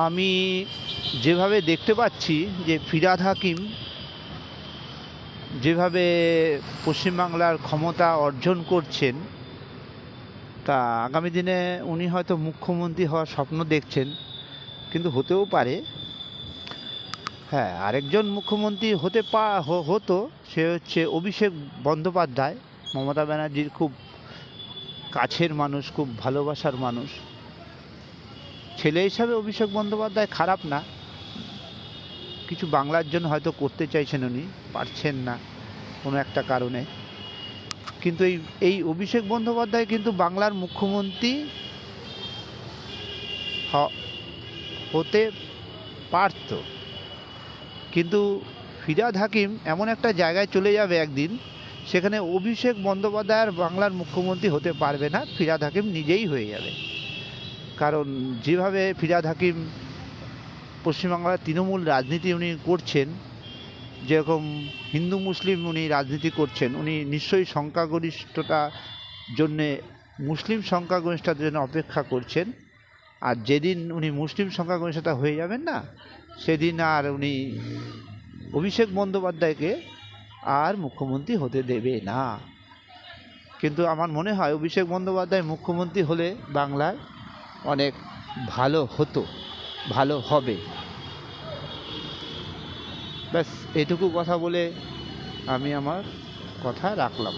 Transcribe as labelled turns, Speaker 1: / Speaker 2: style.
Speaker 1: আমি যেভাবে দেখতে পাচ্ছি যে ফিরহাদ হাকিম যেভাবে পশ্চিমবাংলার ক্ষমতা অর্জন করছেন, তা আগামী দিনে উনি হয়তো মুখ্যমন্ত্রী হওয়ার স্বপ্ন দেখছেন, কিন্তু হতেও পারে। হ্যাঁ, আরেকজন মুখ্যমন্ত্রী হতো, সে হচ্ছে অভিষেক বন্দ্যোপাধ্যায়, মমতা ব্যানার্জির খুব কাছের মানুষ, খুব ভালোবাসার মানুষ। ছেলে হিসাবে অভিষেক বন্দ্যোপাধ্যায় খারাপ না, কিছু বাংলার জন্য হয়তো করতে চাইছেন, উনি পারছেন না কোনো একটা কারণে। কিন্তু এই অভিষেক বন্দ্যোপাধ্যায় কিন্তু বাংলার মুখ্যমন্ত্রী হতে পারত, কিন্তু ফিরহাদ হাকিম এমন একটা জায়গায় চলে যাবে একদিন, সেখানে অভিষেক বন্দ্যোপাধ্যায় আর বাংলার মুখ্যমন্ত্রী হতে পারবে না, ফিরহাদ হাকিম নিজেই হয়ে যাবে। কারণ যেভাবে ফিরহাদ হাকিম পশ্চিমবাংলার তৃণমূল রাজনীতি উনি করছেন, যেরকম হিন্দু মুসলিম উনি রাজনীতি করছেন, উনি নিশ্চয়ই সংখ্যাগরিষ্ঠতার জন্যে, মুসলিম সংখ্যাগরিষ্ঠতার জন্য অপেক্ষা করছেন। আর যেদিন উনি মুসলিম সংখ্যাগরিষ্ঠতা হয়ে যাবেন না, সেদিন আর উনি অভিষেক বন্দ্যোপাধ্যায়কে আর মুখ্যমন্ত্রী হতে দেবে না। কিন্তু আমার মনে হয় অভিষেক বন্দ্যোপাধ্যায় মুখ্যমন্ত্রী হলে বাংলায় অনেক ভালো হতো, ভালো হবে। ব্যাস এটুকু কথা বলে আমি আমার কথা রাখলাম।